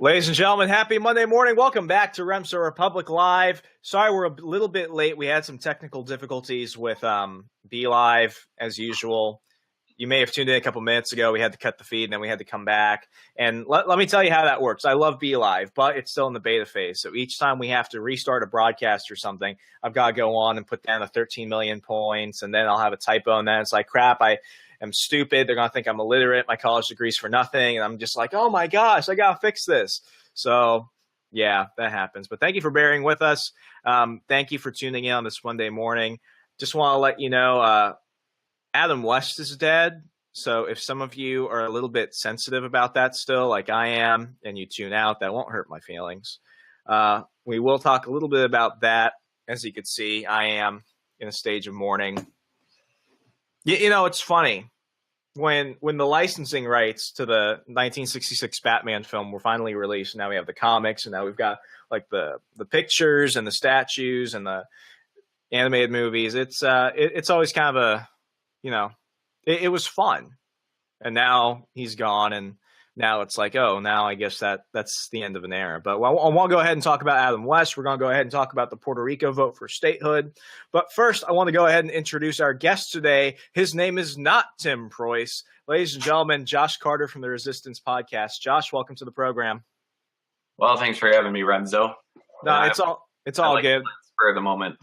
Ladies and gentlemen, happy Monday morning. Welcome back to Remso Republic Live. Sorry we're a little bit late. We had some technical difficulties with Be Live as usual. You may have tuned in a couple minutes ago. We had to cut the feed and then we had to come back. And let me tell you how that works. I love Be Live, but it's still in the beta phase. So each time we have to restart a broadcast or something, I've got to go on and put down the 13 million points, and then I'll have a typo, and then it's like, crap, I'm stupid. They're going to think I'm illiterate. My college degree's for nothing. And I'm just like, oh my gosh, I got to fix this. So yeah, that happens. But thank you for bearing with us. Thank you for tuning in on this Monday morning. Just want to let you know, Adam West is dead. So if some of you are a little bit sensitive about that still, like I am, and you tune out, that won't hurt my feelings. We will talk a little bit about that. As you can see, I am in a stage of mourning. You know, it's funny. When the licensing rights to the 1966 Batman film were finally released, now we have the comics, and now we've got like the pictures and the statues and the animated movies. It's always kind of a, you know, it was fun, and now he's gone, and now it's like, oh, now I guess that's the end of an era. But I want to go ahead and talk about Adam West. We're going to go ahead and talk about the Puerto Rico vote for statehood. But first, I want to go ahead and introduce our guest today. His name is not Tim Preuss. Ladies and gentlemen, Josh Carter from the Resistance Podcast. Josh, welcome to the program. Well, thanks for having me, Remso. No, it's all good. For the moment.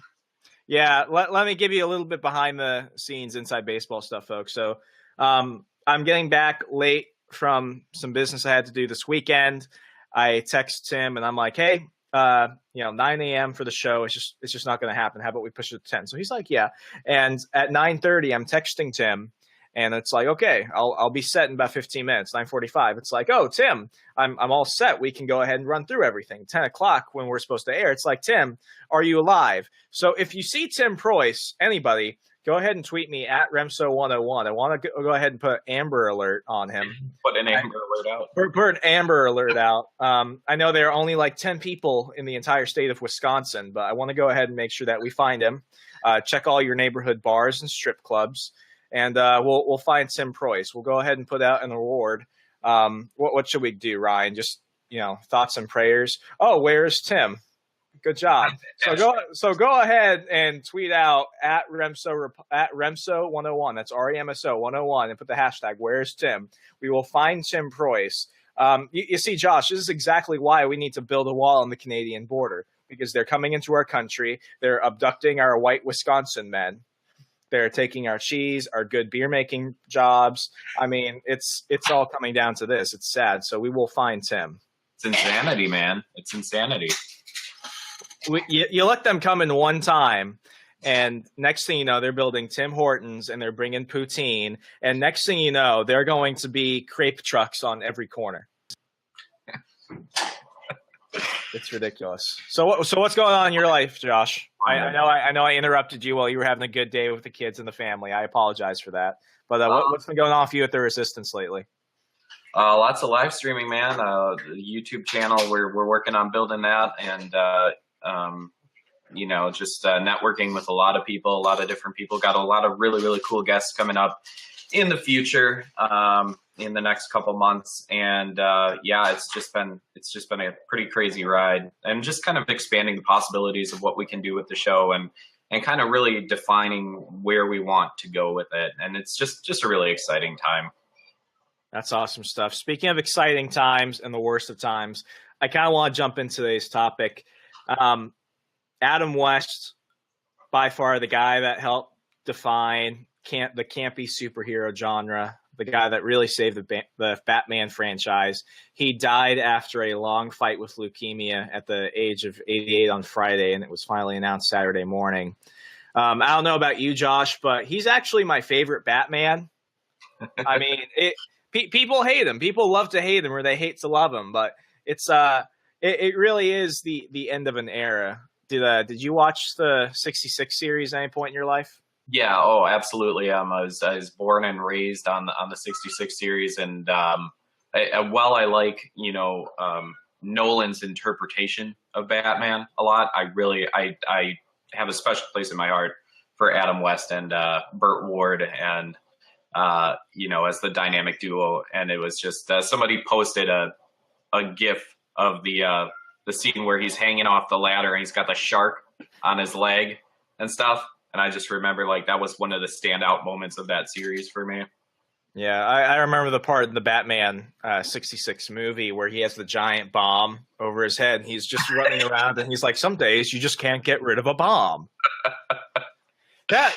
Yeah, let me give you a little bit behind the scenes inside baseball stuff, folks. So I'm getting back late from some business I had to do this weekend. I text Tim and I'm like, hey, 9 a.m. for the show. It's just not going to happen. How about we push it to 10? So he's like, yeah. And at 9:30, I'm texting Tim, and it's like, okay, I'll be set in about 15 minutes. 9:45. It's like, oh, Tim, I'm all set. We can go ahead and run through everything. 10 o'clock when we're supposed to air. It's like, Tim, are you alive? So if you see Tim Preuss, anybody, go ahead and tweet me at Remso101. I want to go ahead and put Amber Alert on him. Put an Amber Alert out. Put an Amber Alert out. I know there are only like 10 people in the entire state of Wisconsin, but I want to go ahead and make sure that we find him. Check all your neighborhood bars and strip clubs, and we'll find Tim Preuss. We'll go ahead and put out an award. What should we do, Ryan? Just, thoughts and prayers. Oh, where's Tim? Good job. So go ahead and tweet out at Remso101. That's REMSO 101, and put the hashtag Where's Tim. We will find Tim Preuss. You see, Josh, this is exactly why we need to build a wall on the Canadian border, because they're coming into our country. They're abducting our white Wisconsin men. They're taking our cheese, our good beer making jobs. I mean, it's all coming down to this. It's sad. So we will find Tim. It's insanity, man. It's insanity. You let them come in one time, and next thing you know, they're building Tim Hortons, and they're bringing poutine, and next thing you know, they're going to be crepe trucks on every corner. It's ridiculous. So what's going on in your life, Josh? I know I interrupted you while you were having a good day with the kids and the family. I apologize for that. But what's been going on for you at the Resistance lately? Lots of live streaming, man. The YouTube channel, we're working on building that, and just networking with a lot of people, a lot of different people. Got a lot of really, really cool guests coming up in the future, in the next couple months. And it's just been a pretty crazy ride, and just kind of expanding the possibilities of what we can do with the show, and kind of really defining where we want to go with it. And it's just a really exciting time. That's awesome stuff. Speaking of exciting times and the worst of times, I kind of want to jump into today's topic. Adam West, by far the guy that helped define the campy superhero genre, the guy that really saved the Batman franchise. He died after a long fight with leukemia at the age of 88 on Friday, and it was finally announced Saturday morning. I don't know about you, Josh, but he's actually my favorite Batman. I mean, people hate him. People love to hate him, or they hate to love him, but it's it really is the end of an era. Did you watch the 66 series at any point in your life? Yeah, oh, absolutely. I was born and raised on the 66 series, and while I like Nolan's interpretation of Batman a lot, I have a special place in my heart for Adam West and Burt Ward, and as the dynamic duo. And it was just somebody posted a GIF of the scene where he's hanging off the ladder and he's got the shark on his leg and stuff. And I just remember like that was one of the standout moments of that series for me. Yeah, I remember the part in the Batman 66 movie where he has the giant bomb over his head. And he's just running around and he's like, some days you just can't get rid of a bomb. That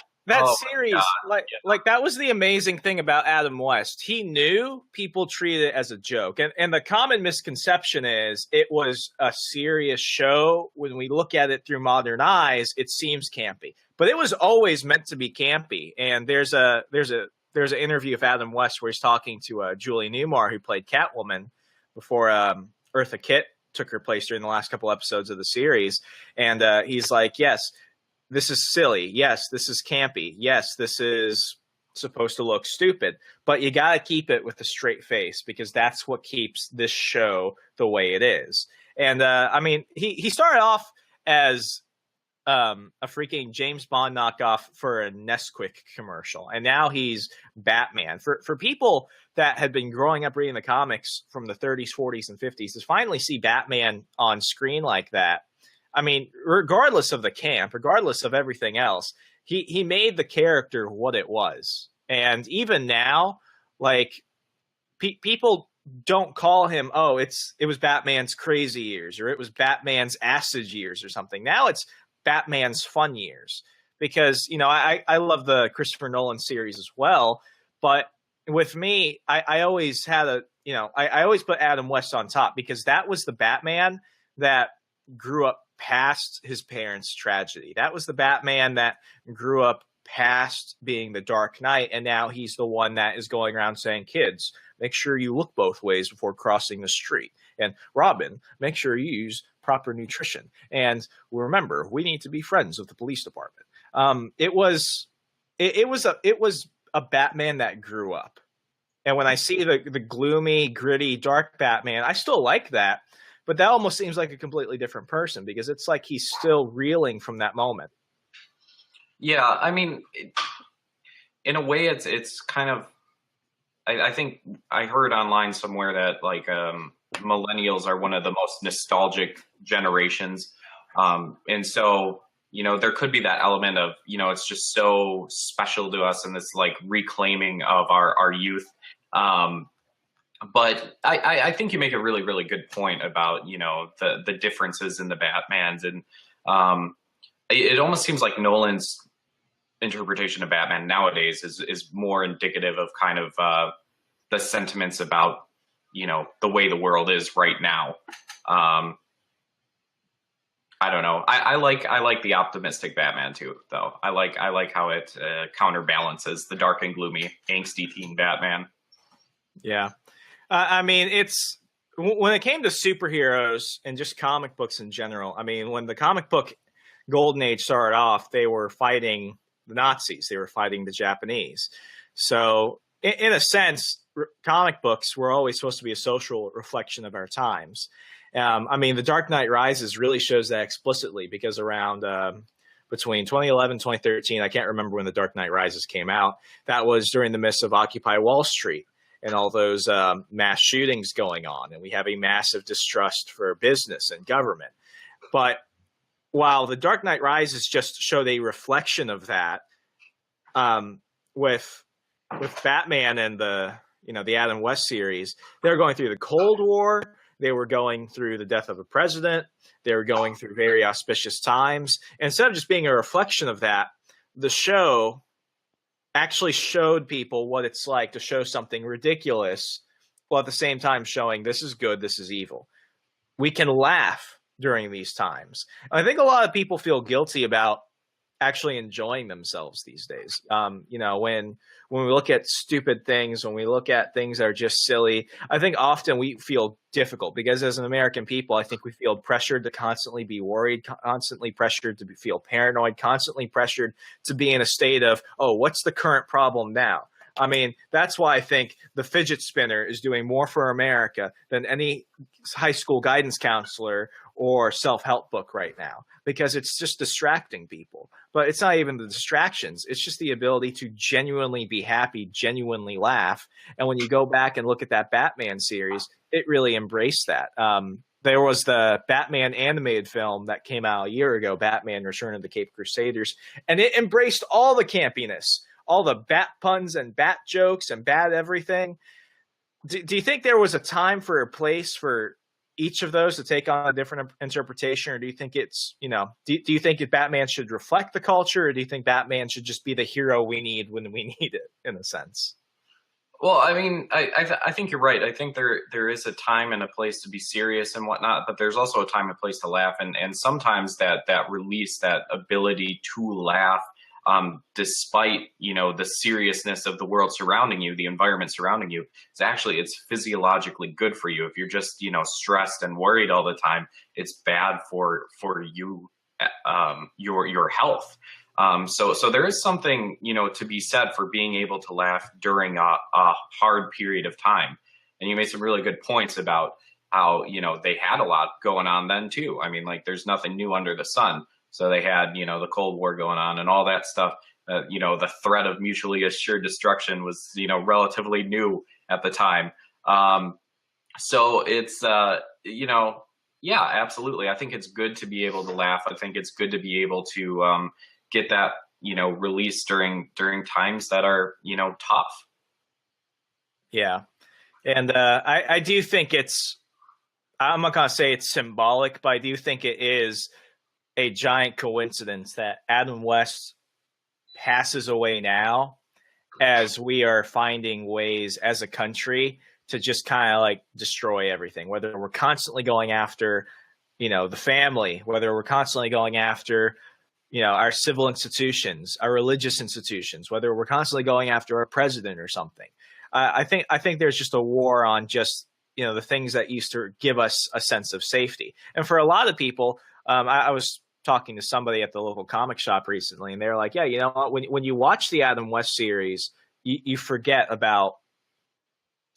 series, like that was the amazing thing about Adam West. He knew people treated it as a joke. And the common misconception is it was a serious show. When we look at it through modern eyes, it seems campy. But it was always meant to be campy. And there's an interview of Adam West where he's talking to Julie Newmar, who played Catwoman before Eartha Kitt took her place during the last couple episodes of the series. And he's like, yes, this is silly. Yes, this is campy. Yes, this is supposed to look stupid. But you got to keep it with a straight face because that's what keeps this show the way it is. And, I mean, he started off as a freaking James Bond knockoff for a Nesquik commercial. And now he's Batman. For people that had been growing up reading the comics from the 30s, 40s, and 50s, to finally see Batman on screen like that, I mean, regardless of the camp, regardless of everything else, he made the character what it was. And even now, like, people don't call him, oh, it was Batman's crazy years, or it was Batman's acid years or something. Now it's Batman's fun years. Because, you know, I love the Christopher Nolan series as well. But with me, I always had I always put Adam West on top because that was the Batman that grew up past his parents' tragedy. That was the Batman that grew up past being the Dark Knight, and now he's the one that is going around saying, kids, make sure you look both ways before crossing the street. And Robin, make sure you use proper nutrition. And remember, we need to be friends with the police department. It was a Batman that grew up. And when I see the gloomy, gritty, dark Batman, I still like that. But that almost seems like a completely different person because it's like he's still reeling from that moment. Yeah, I mean, in a way, it's kind of. I think I heard online somewhere that like millennials are one of the most nostalgic generations, and so you know there could be that element of it's just so special to us and this like reclaiming of our youth. But I think you make a really, really good point about, the differences in the Batmans. And it almost seems like Nolan's interpretation of Batman nowadays is more indicative of kind of the sentiments about, the way the world is right now. I don't know. I like the optimistic Batman too, though. I like how it counterbalances the dark and gloomy, angsty teen Batman. Yeah. I mean, it's when it came to superheroes and just comic books in general. I mean, when the comic book golden age started off, they were fighting the Nazis. They were fighting the Japanese. So in a sense, comic books were always supposed to be a social reflection of our times. I mean, The Dark Knight Rises really shows that explicitly because around between 2011 and 2013, I can't remember when The Dark Knight Rises came out. That was during the midst of Occupy Wall Street and all those mass shootings going on. And we have a massive distrust for business and government. But while The Dark Knight Rises just showed a reflection of that, with Batman and the Adam West series, they were going through the Cold War. They were going through the death of a president. They were going through very auspicious times. And instead of just being a reflection of that, the show actually showed people what it's like to show something ridiculous while at the same time showing this is good, this is evil. We can laugh during these times. And I think a lot of people feel guilty about actually enjoying themselves these days. When we look at stupid things, when we look at things that are just silly, I think often we feel difficult because as an American people, I think we feel pressured to constantly be worried, constantly pressured to feel paranoid, constantly pressured to be in a state of, oh, what's the current problem now? I mean, that's why I think the fidget spinner is doing more for America than any high school guidance counselor or self-help book right now, because it's just distracting people. But it's not even the distractions. It's just the ability to genuinely be happy, genuinely laugh. And when you go back and look at that Batman series, it really embraced that. there was the Batman animated film that came out a year ago, Batman Return of the Caped Crusaders, and it embraced all the campiness, all the bat puns and bat jokes and bat everything. Do you think there was a time for a place for each of those to take on a different interpretation, or do you think it's, do you think that Batman should reflect the culture, or do you think Batman should just be the hero we need when we need it, in a sense? Well, I mean, I think you're right. I think there is a time and a place to be serious and whatnot, but there's also a time and place to laugh, and sometimes that release, that ability to laugh, despite the seriousness of the world surrounding you, the environment surrounding you, it's physiologically good for you. If you're just stressed and worried all the time, it's bad for you, your health. So there is something, to be said for being able to laugh during a hard period of time. And you made some really good points about how, they had a lot going on then too. I mean, like, there's nothing new under the sun. So they had, the Cold War going on and all that stuff. The threat of mutually assured destruction was, relatively new at the time. So it's, yeah, absolutely. I think it's good to be able to laugh. I think it's good to be able to, get that release during times that are tough. Yeah, and I do think I'm not gonna say it's symbolic, but I do think it is a giant coincidence that Adam West passes away now, as we are finding ways as a country to just kind of like destroy everything, whether we're constantly going after the family, whether we're constantly going after our civil institutions, our religious institutions, whether we're constantly going after our president or something. I think there's just a war on just, the things that used to give us a sense of safety. And for a lot of people, I was talking to somebody at the local comic shop recently, and they're like, yeah, you know what? When you watch the Adam West series, you forget about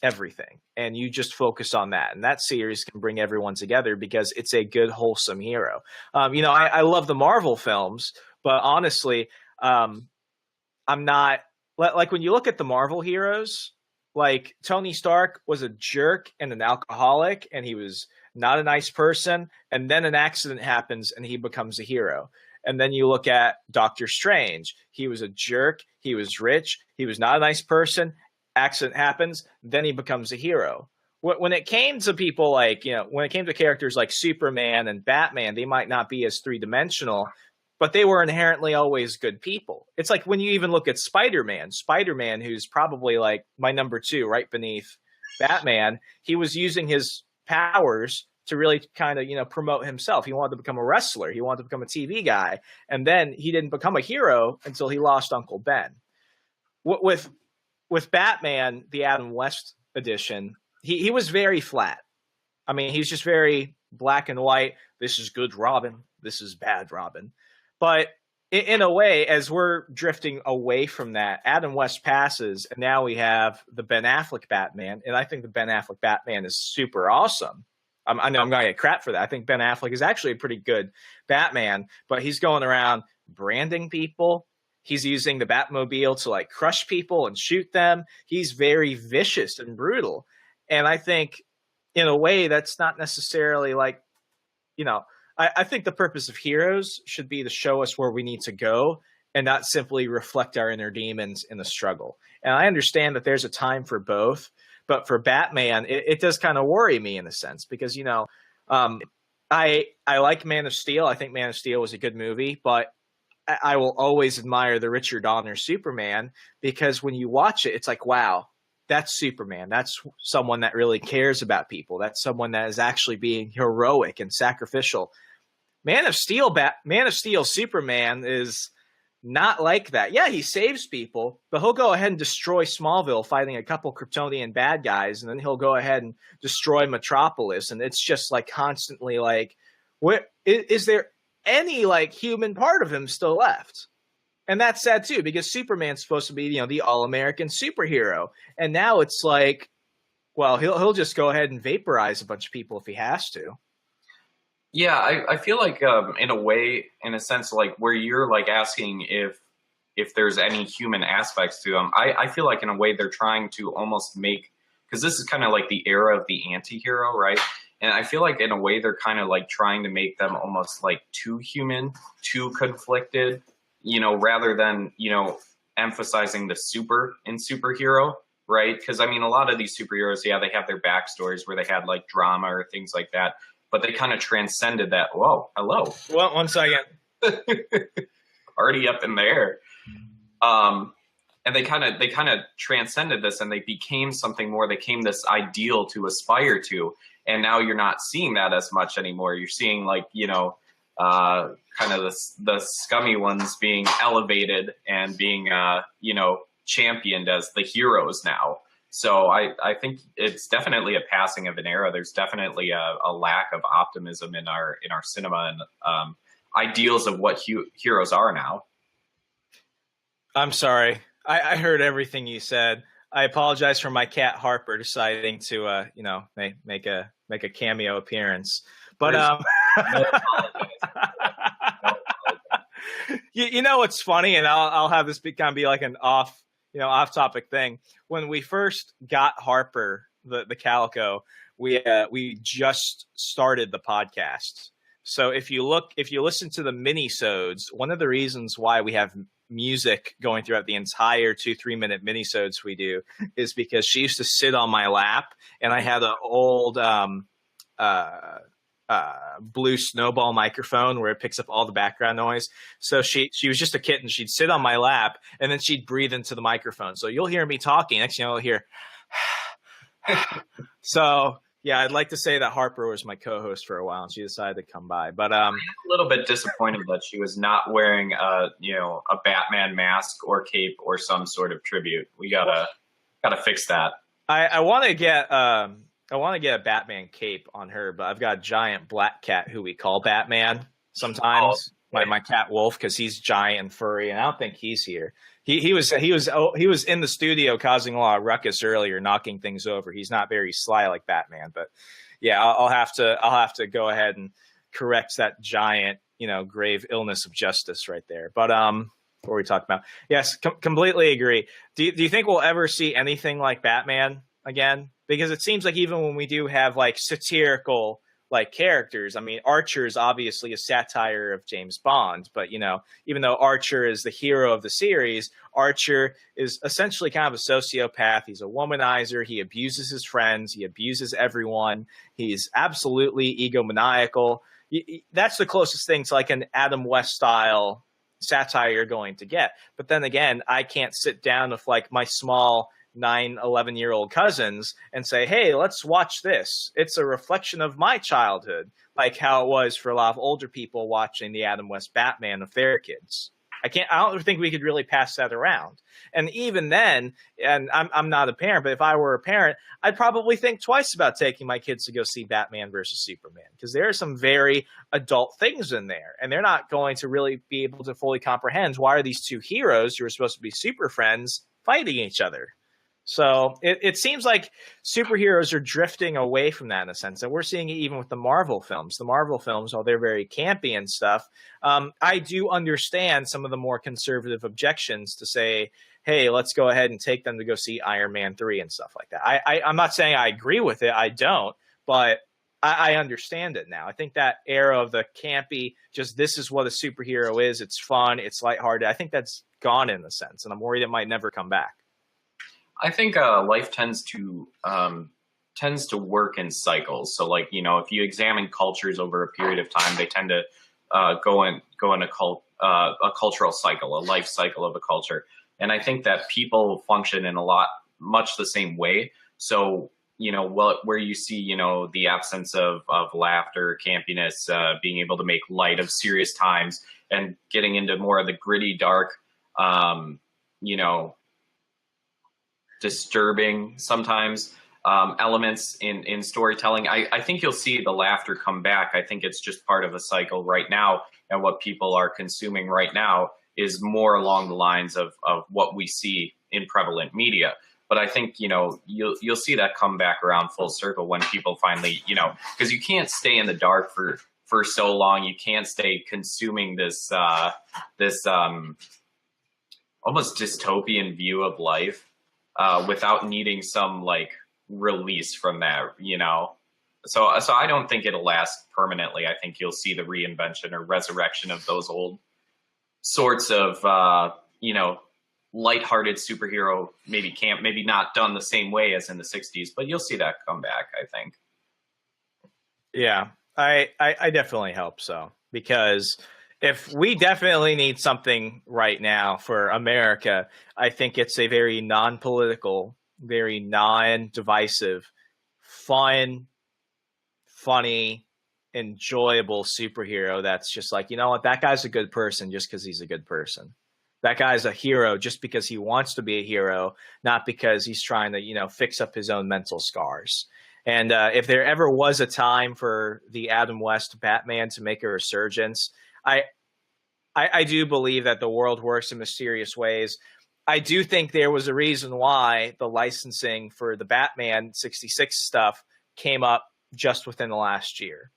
everything and you just focus on that, and that series can bring everyone together because it's a good, wholesome hero. I love the Marvel films, but honestly, I'm not like, when you look at the Marvel heroes, like Tony Stark was a jerk and an alcoholic, and he was not a nice person, and then an accident happens and he becomes a hero. And then you look at Doctor Strange. He was a jerk, he was rich, he was not a nice person, accident happens, then he becomes a hero. When it came to people like, when it came to characters like Superman and Batman, they might not be as three-dimensional, but they were inherently always good people. It's like when you even look at Spider-Man, who's probably like my number two right beneath Batman, he was using his powers to really kind of, promote himself. He wanted to become a wrestler. He wanted to become a TV guy. And then he didn't become a hero until he lost Uncle Ben. With Batman, the Adam West edition, he was very flat. I mean, he's just very black and white. This is good Robin. This is bad Robin. But in a way, as we're drifting away from that, Adam West passes, and now we have the Ben Affleck Batman. And I think the Ben Affleck Batman is super awesome. I know I'm going to get crap for that. I think Ben Affleck is actually a pretty good Batman, but he's going around branding people. He's using the Batmobile to like crush people and shoot them. He's very vicious and brutal. And I think in a way that's not necessarily like, I think the purpose of heroes should be to show us where we need to go and not simply reflect our inner demons in the struggle. And I understand that there's a time for both, but for Batman, it does kind of worry me in a sense because, I like Man of Steel. I think Man of Steel was a good movie, but I will always admire the Richard Donner Superman because when you watch it, it's like, wow, that's Superman. That's someone that really cares about people. That's someone that is actually being heroic and sacrificial. Man of Steel Superman is not like that. Yeah, he saves people, but he'll go ahead and destroy Smallville fighting a couple Kryptonian bad guys, and then he'll go ahead and destroy Metropolis. And it's just like constantly like, what is there any like human part of him still left? And that's sad too, because Superman's supposed to be, the all-American superhero. And now it's like, well, he'll just go ahead and vaporize a bunch of people if he has to. Yeah, I feel like in a way, in a sense, like where you're like asking if there's any human aspects to them, I feel like in a way they're trying to almost make, because this is kind of like the era of the anti-hero, right? And I feel like in a way they're kind of like trying to make them almost like too human, too conflicted, rather than, emphasizing the super in superhero, right? Because I mean, a lot of these superheroes, yeah, they have their backstories where they had like drama or things like that, but they kind of transcended that. Whoa, hello. Well, 1 second. Already up in the air. And they kind of transcended this, and they became something more. They became this ideal to aspire to, and now you're not seeing that as much anymore. You're seeing like kind of the scummy ones being elevated and being championed as the heroes now. So I think it's definitely a passing of an era. There's definitely a lack of optimism in our cinema and ideals of what heroes are now. I'm sorry. I heard everything you said. I apologize for my cat Harper deciding to, make a cameo appearance. But you know what's funny, and I'll have this kind of be like an off topic thing. When we first got Harper, the calico, we just started the podcast. So if you listen to the mini-sodes, one of the reasons why we have music going throughout the entire 2-3 minute mini-sodes we do is because she used to sit on my lap, and I had an old blue snowball microphone where it picks up all the background noise. So she was just a kitten. She'd sit on my lap, and then she'd breathe into the microphone. So you'll hear me talking. Next thing you'll hear. So yeah, I'd like to say that Harper was my co-host for a while, and she decided to come by. But I'm a little bit disappointed that she was not wearing a Batman mask or cape or some sort of tribute. We gotta fix that. I want to get a Batman cape on her, but I've got a giant black cat who we call Batman sometimes. My cat Wolf, because he's giant and furry, and I don't think he's here. He was in the studio causing a lot of ruckus earlier, knocking things over. He's not very sly like Batman, but yeah, I'll have to go ahead and correct that giant, grave illness of justice right there. But what were we talking about? Yes, completely agree. Do you think we'll ever see anything like Batman again? Because it seems like even when we do have like satirical like characters, I mean, Archer is obviously a satire of James Bond, but even though Archer is the hero of the series, Archer is essentially kind of a sociopath. He's a womanizer. He abuses his friends. He abuses everyone. He's absolutely egomaniacal. That's the closest thing to like an Adam West style satire you're going to get. But then again, I can't sit down with like my small 9-11-year-old cousins and say, hey, let's watch this. It's a reflection of my childhood, like how it was for a lot of older people watching the Adam West Batman with their kids. I don't think we could really pass that around. And even then, and I'm not a parent, but if I were a parent, I'd probably think twice about taking my kids to go see Batman versus Superman, because there are some very adult things in there, and they're not going to really be able to fully comprehend why are these two heroes who are supposed to be super friends fighting each other. So it seems like superheroes are drifting away from that in a sense. And we're seeing it even with the Marvel films. The Marvel films, while they're very campy and stuff, I do understand some of the more conservative objections to say, hey, let's go ahead and take them to go see Iron Man 3 and stuff like that. I'm not saying I agree with it. I don't. But I understand it now. I think that era of the campy, just this is what a superhero is. It's fun. It's lighthearted. I think that's gone in a sense. And I'm worried it might never come back. I think life tends to work in cycles. So, like, if you examine cultures over a period of time, they tend to go in a cultural cycle, a life cycle of a culture. And I think that people function in much the same way. So, where you see, the absence of laughter, campiness, being able to make light of serious times, and getting into more of the gritty, dark, disturbing sometimes elements in storytelling. I think you'll see the laughter come back. I think it's just part of a cycle right now, and what people are consuming right now is more along the lines of what we see in prevalent media. But I think you'll see that come back around full circle when people finally because you can't stay in the dark for so long. You can't stay consuming this almost dystopian view of life without needing some like release from that, So I don't think it'll last permanently. I think you'll see the reinvention or resurrection of those old sorts of, lighthearted superhero, maybe not done the same way as in the 60s, but you'll see that come back, I think. Yeah, I definitely hope so, because if we definitely need something right now for America, I think it's a very non-political, very non-divisive, fun, funny, enjoyable superhero that's just like, you know what, that guy's a good person just because he's a good person. That guy's a hero just because he wants to be a hero, not because he's trying to, fix up his own mental scars. And if there ever was a time for the Adam West Batman to make a resurgence, I do believe that the world works in mysterious ways. I do think there was a reason why the licensing for the Batman 66 stuff came up just within the last year.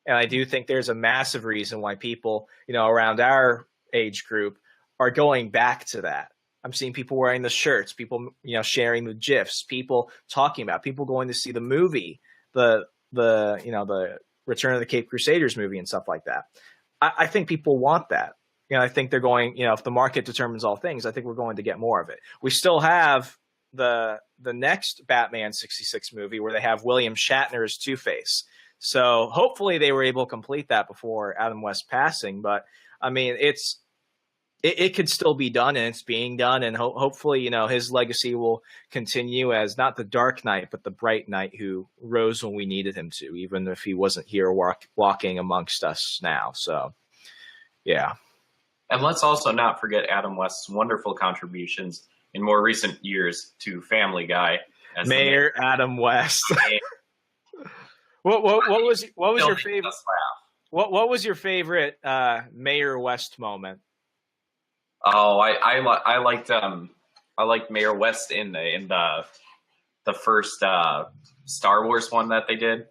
And I do think there's a massive reason why people, around our age group are going back to that. I'm seeing people wearing the shirts, people, sharing the GIFs, people talking about, people going to see the movie, the Return of the Cape Crusaders movie and stuff like that. I think people want that. I think they're going, if the market determines all things, I think we're going to get more of it. We still have the next Batman 66 movie where they have William Shatner as Two-Face. So hopefully they were able to complete that before Adam West passing. But I mean, it could still be done, and it's being done. And hopefully, his legacy will continue as not the Dark Knight, but the Bright Knight who rose when we needed him to, even if he wasn't here walking amongst us now. So, yeah. And let's also not forget Adam West's wonderful contributions in more recent years to Family Guy. As Mayor Adam West. What was your favorite? What was your favorite Mayor West moment? Oh, I liked Mayor West in the first Star Wars one that they did,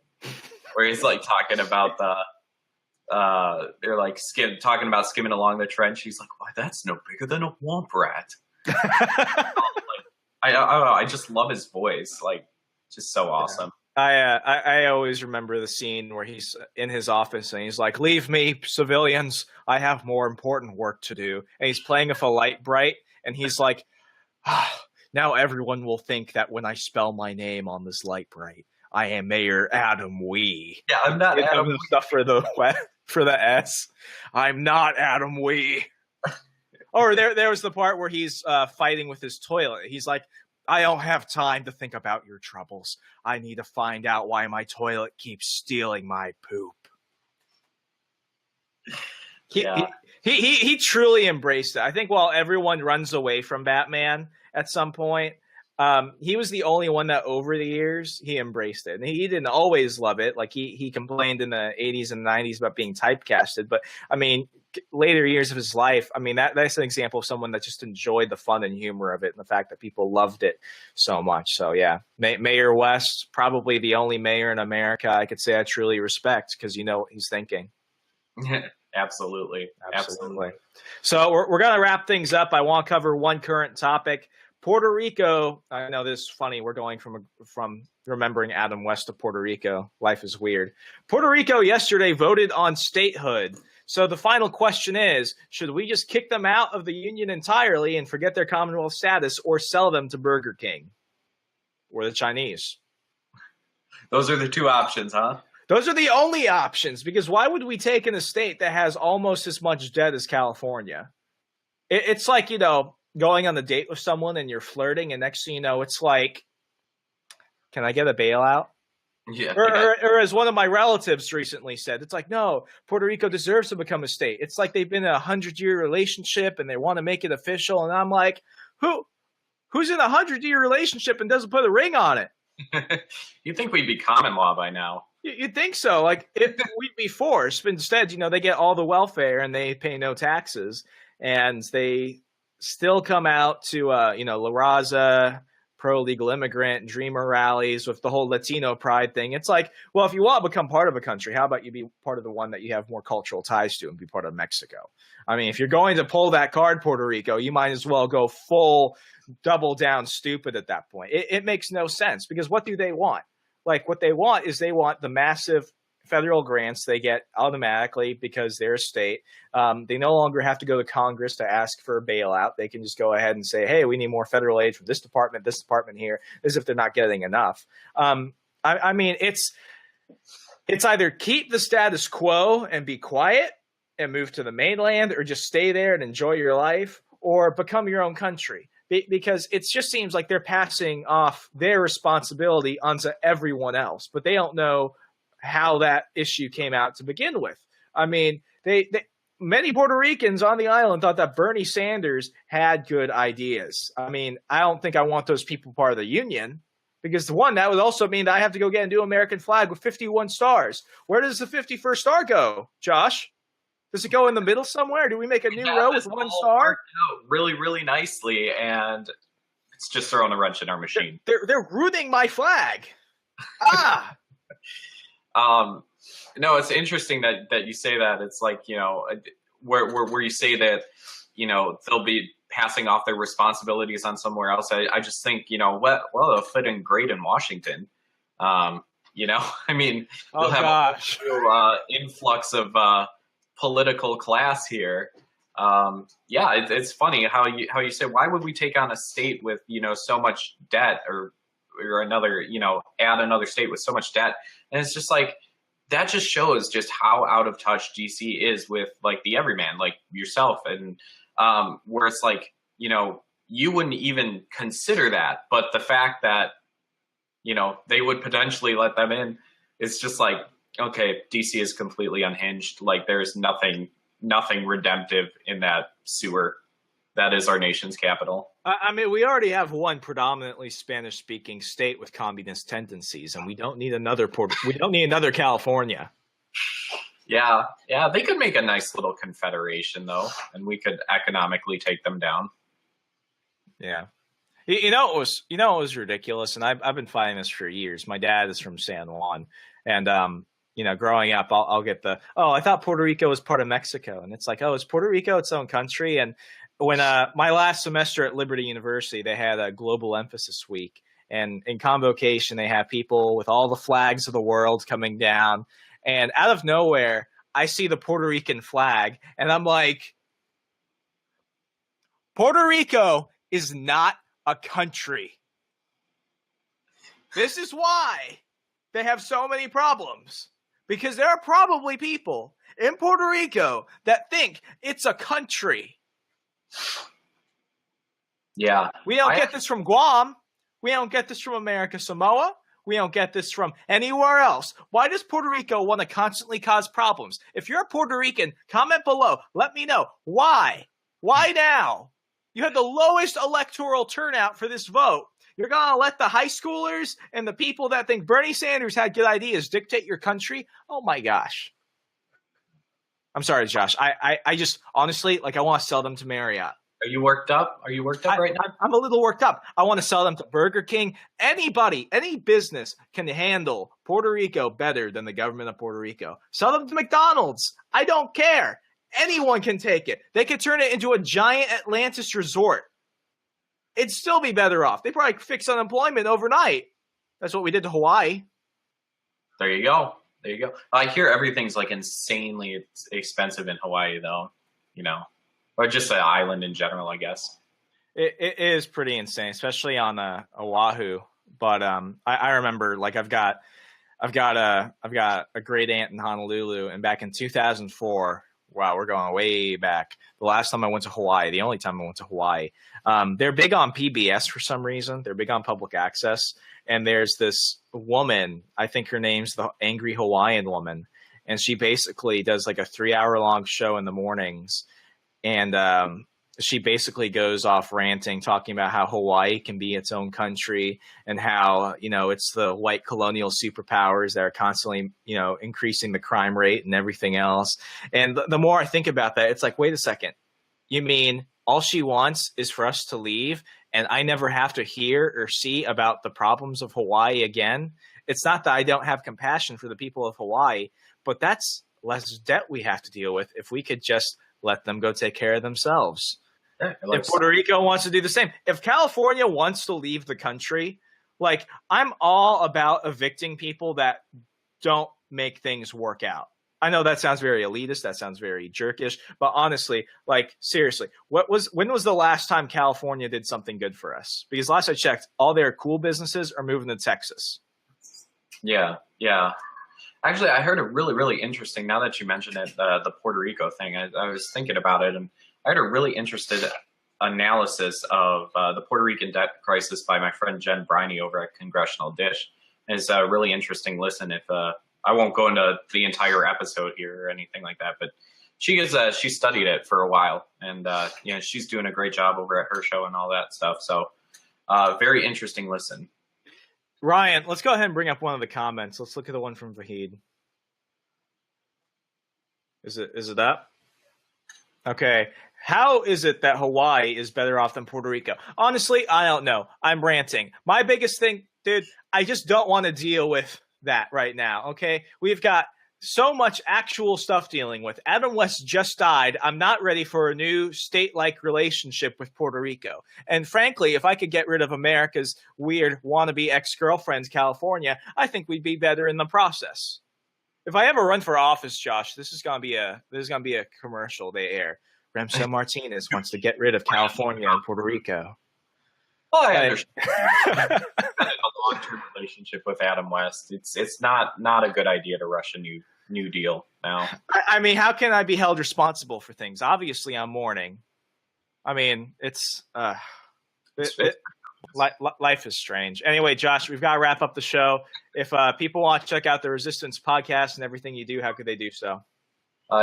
where he's like talking about they're like talking about skimming along the trench. He's like, "Why, that's no bigger than a womp rat." I just love his voice, like, just so awesome. I always remember the scene where he's in his office and he's like, "Leave me, civilians. I have more important work to do." And he's playing with a light bright, and he's like, "Now everyone will think that when I spell my name on this light bright, I am Mayor Adam Wee." Yeah, I'm not Adam Wee. Stuff for the S. I'm not Adam Wee. Or there was the part where he's fighting with his toilet. He's like, "I don't have time to think about your troubles. I need to find out why my toilet keeps stealing my poop." He truly embraced it. I think while everyone runs away from Batman at some point, he was the only one that over the years he embraced it. And he didn't always love it. Like he complained in the 80s and 90s about being typecasted. But I mean, later years of his life, I mean, that's an example of someone that just enjoyed the fun and humor of it and the fact that people loved it so much. So yeah, Mayor West, probably the only mayor in America I could say I truly respect, because you know what he's thinking. Absolutely. So we're going to wrap things up. I want to cover one current topic. Puerto Rico. I know this is funny. We're going from remembering Adam West to Puerto Rico. Life is weird. Puerto Rico yesterday voted on statehood. So the final question is, should we just kick them out of the union entirely and forget their Commonwealth status, or sell them to Burger King or the Chinese? Those are the two options, huh? Those are the only options, because why would we take in a state that has almost as much debt as California? It's like, going on a date with someone and you're flirting, and next thing you know, it's like, "Can I get a bailout?" Yeah. Or as one of my relatives recently said, it's like, "No, Puerto Rico deserves to become a state. It's like they've been in a 100-year relationship and they want to make it official." And I'm like, who's in a 100-year relationship and doesn't put a ring on it? You'd think we'd be common law by now. You'd think so. Like, if we'd be forced, but instead, they get all the welfare and they pay no taxes, and they still come out to, La Raza, pro-legal immigrant, dreamer rallies with the whole Latino pride thing. It's like, well, if you want to become part of a country, how about you be part of the one that you have more cultural ties to and be part of Mexico? I mean, if you're going to pull that card, Puerto Rico, you might as well go full double down stupid at that point. It makes no sense, because what do they want? like what they want is they want the massive federal grants they get automatically because they're a state. They no longer have to go to Congress to ask for a bailout. They can just go ahead and say, hey, we need more federal aid from this department here, as if they're not getting enough. I mean, it's either keep the status quo and be quiet and move to the mainland, or just stay there and enjoy your life, or become your own country. Because it just seems like they're passing off their responsibility onto everyone else, but they don't know how that issue came out to begin with. I mean, many Puerto Ricans on the island thought that Bernie Sanders had good ideas. I mean, I don't think I want those people part of the union, because that would also mean that I have to go get a new American flag with 51 stars. Where does the 51st star go, Josh? Does it go in the middle somewhere? Do we make a new row with one star? Really, really nicely, and it's just throwing a wrench in our machine. They're ruining my flag. No, it's interesting that you say that. It's like, where you say that, they'll be passing off their responsibilities on somewhere else. I just think, they'll fit in great in Washington. I mean, we'll have a influx of political class here. It's funny how you say, why would we take on a state with, so much debt, or another, add another state with so much debt? And it's just like, that just shows just how out of touch DC is with like the everyman, like yourself. And where it's like, you wouldn't even consider that, but the fact that, they would potentially let them in, it's just like, okay, DC is completely unhinged. Like, there's nothing redemptive in that sewer. That is our nation's capital. I mean, we already have one predominantly Spanish-speaking state with communist tendencies, and we don't need another California. Yeah, they could make a nice little confederation, though, and we could economically take them down. Yeah. It was ridiculous, and I've been fighting this for years. My dad is from San Juan, and growing up, I'll get I thought Puerto Rico was part of Mexico, and it's like, is Puerto Rico its own country? And when my last semester at Liberty University, they had a global emphasis week, and in convocation, they have people with all the flags of the world coming down, and out of nowhere, I see the Puerto Rican flag, and I'm like, Puerto Rico is not a country. This is why they have so many problems, because there are probably people in Puerto Rico that think it's a country. Yeah. We don't get this from Guam. We don't get this from America Samoa. We don't get this from anywhere else. Why does Puerto Rico want to constantly cause problems? If you're a Puerto Rican, comment below. Let me know. Why? Why now? You had the lowest electoral turnout for this vote. You're going to let the high schoolers and the people that think Bernie Sanders had good ideas dictate your country? Oh, my gosh. I'm sorry, Josh. I just, honestly, I want to sell them to Marriott. Are you worked up? Right now? I'm a little worked up. I want to sell them to Burger King. Anybody, any business can handle Puerto Rico better than the government of Puerto Rico. Sell them to McDonald's. I don't care. Anyone can take it. They could turn it into a giant Atlantis resort. It'd still be better off. They probably fix unemployment overnight. That's what we did to Hawaii. There you go. I hear everything's insanely expensive in Hawaii, though. Or just an island in general, I guess. It is pretty insane, especially on Oahu. But I remember, I've got a great aunt in Honolulu, and back in 2004. Wow, we're going way back. The last time I went to Hawaii, the only time I went to Hawaii, they're big on PBS for some reason. They're big on public access. And there's this woman, I think her name's the Angry Hawaiian Woman. And she basically does a 3-hour-long show in the mornings. And she basically goes off ranting, talking about how Hawaii can be its own country and how, it's the white colonial superpowers that are constantly, increasing the crime rate and everything else. And the more I think about that, it's like, wait a second. You mean all she wants is for us to leave and I never have to hear or see about the problems of Hawaii again? It's not that I don't have compassion for the people of Hawaii, but that's less debt we have to deal with if we could just let them go take care of themselves. If Puerto Rico wants to do the same, if California wants to leave the country, Like, I'm all about evicting people that don't make things work out. I know that sounds very elitist, that sounds very jerkish, but honestly, like, seriously, when was the last time California did something good for us? Because last I checked, all their cool businesses are moving to Texas. Yeah, yeah. Actually, I heard a really, really interesting, now that you mentioned it, the Puerto Rico thing, I was thinking about it, and I heard a really interesting analysis of the Puerto Rican debt crisis by my friend Jen Briney over at Congressional Dish. And it's a really interesting listen. If I won't go into the entire episode here or anything like that, but she studied it for a while, and she's doing a great job over at her show and all that stuff. So very interesting listen. Ryan, let's go ahead and bring up one of the comments. Let's look at the one from Vahid. Is it that? Okay. How is it that Hawaii is better off than Puerto Rico? Honestly, I don't know. I'm ranting. My biggest thing, dude, I just don't want to deal with that right now, okay? We've got so much actual stuff dealing with. Adam West just died. I'm not ready for a new state-like relationship with Puerto Rico. And frankly, if I could get rid of America's weird wannabe ex-girlfriends, California, I think we'd be better in the process. If I ever run for office, Josh, this is gonna be a commercial they air. Remso Martinez wants to get rid of California and Puerto Rico. Well, I understand. A long-term relationship with Adam West. It's not a good idea to rush a new deal now. I mean, how can I be held responsible for things? Obviously, I'm mourning. I mean, life is strange. Anyway, Josh, we've got to wrap up the show. If people want to check out the Resistance podcast and everything you do, how could they do so?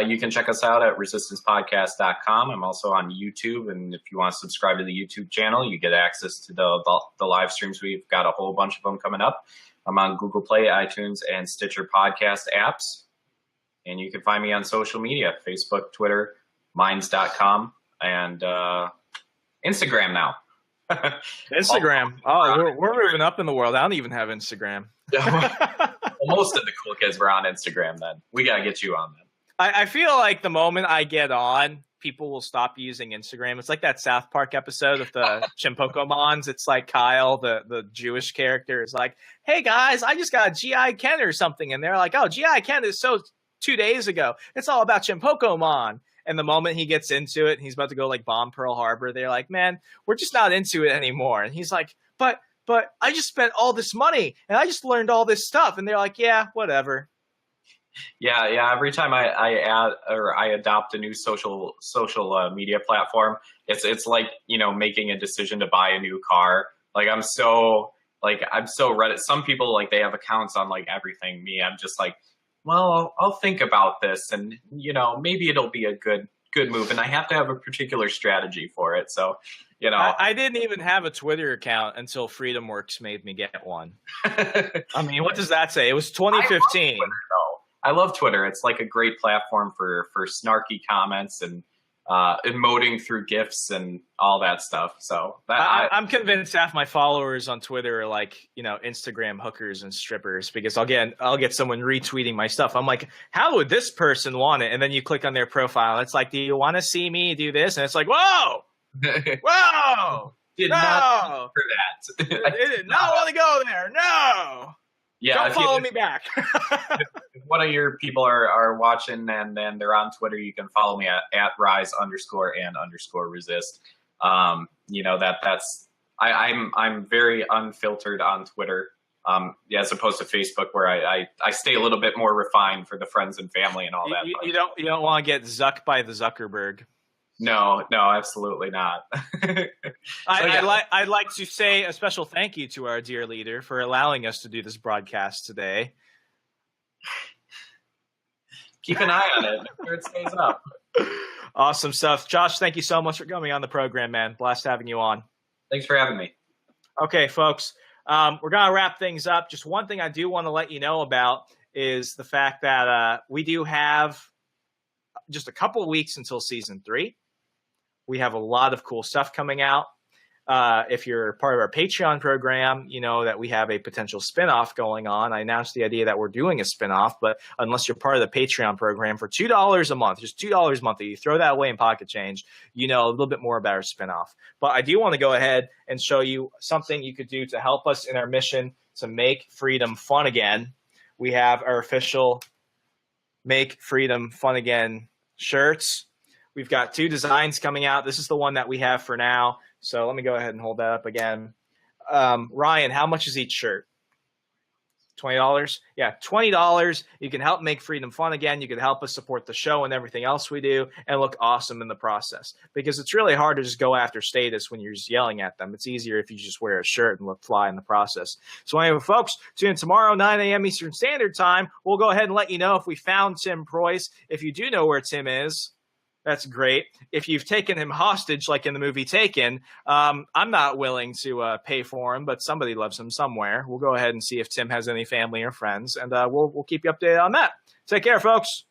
You can check us out at resistancepodcast.com. I'm also on YouTube, and if you want to subscribe to the YouTube channel, you get access to the live streams. We've got a whole bunch of them coming up. I'm on Google Play, iTunes, and Stitcher podcast apps. And you can find me on social media, Facebook, Twitter, minds.com, and Instagram now. Instagram. Oh, we're moving up in the world. I don't even have Instagram. Well, most of the cool kids were on Instagram then. We got to get you on then. I feel like the moment I get on, people will stop using Instagram. It's like that South Park episode of the Chimpokomons. It's like Kyle, the Jewish character, is like, hey, guys, I just got a G.I. Ken or something. And they're like, oh, G.I. Ken is so 2 days ago. It's all about Chimpokomon. And the moment he gets into it, he's about to go like bomb Pearl Harbor. They're like, man, we're just not into it anymore. And he's like, but I just spent all this money and I just learned all this stuff. And they're like, yeah, whatever. Yeah. Every time I add or I adopt a new social media platform, it's like, making a decision to buy a new car. Like I'm so Reddit. Some people, like, they have accounts on like everything. Me, I'm just like, well, I'll think about this, and maybe it'll be a good move, and I have to have a particular strategy for it. So, I didn't even have a Twitter account until FreedomWorks made me get one. I mean, what does that say? It was 2015. I love Twitter. It's like a great platform for snarky comments and emoting through GIFs and all that stuff. So I'm convinced half my followers on Twitter are like, Instagram hookers and strippers, because I'll get someone retweeting my stuff. I'm like, how would this person want it? And then you click on their profile. And it's like, do you want to see me do this? And it's like, whoa, whoa, did not for that. I did not want to go there. No. Yeah, don't follow me back. If one of your people are watching and then they're on Twitter, you can follow me at rise_and_resist. I'm very unfiltered on Twitter, as opposed to Facebook, where I stay a little bit more refined for the friends and family and all that. You don't want to get zucked by the Zuckerberg. No, absolutely not. I'd like to say a special thank you to our dear leader for allowing us to do this broadcast today. Keep an eye on it. Make sure it stays up. Awesome stuff. Josh, thank you so much for coming on the program, man. Blessed having you on. Thanks for having me. Okay, folks, we're going to wrap things up. Just one thing I do want to let you know about is the fact that we do have just a couple weeks until season 3. We have a lot of cool stuff coming out. If you're part of our Patreon program, you know that we have a potential spinoff going on. I announced the idea that we're doing a spinoff, but unless you're part of the Patreon program for $2 a month, just $2 a month, you throw that away in pocket change, you know a little bit more about our spinoff. But I do want to go ahead and show you something you could do to help us in our mission to make freedom fun again. We have our official Make Freedom Fun Again shirts. We've got 2 designs coming out. This is the one that we have for now. So let me go ahead and hold that up again. Ryan, how much is each shirt? $20? Yeah, $20. You can help make freedom fun again. You can help us support the show and everything else we do and look awesome in the process. Because it's really hard to just go after status when you're just yelling at them. It's easier if you just wear a shirt and look fly in the process. So anyway, folks, tune in tomorrow, 9 a.m. Eastern Standard Time. We'll go ahead and let you know if we found Tim Preuss. If you do know where Tim is, that's great. If you've taken him hostage, like in the movie Taken, I'm not willing to pay for him, but somebody loves him somewhere. We'll go ahead and see if Tim has any family or friends, and we'll keep you updated on that. Take care, folks.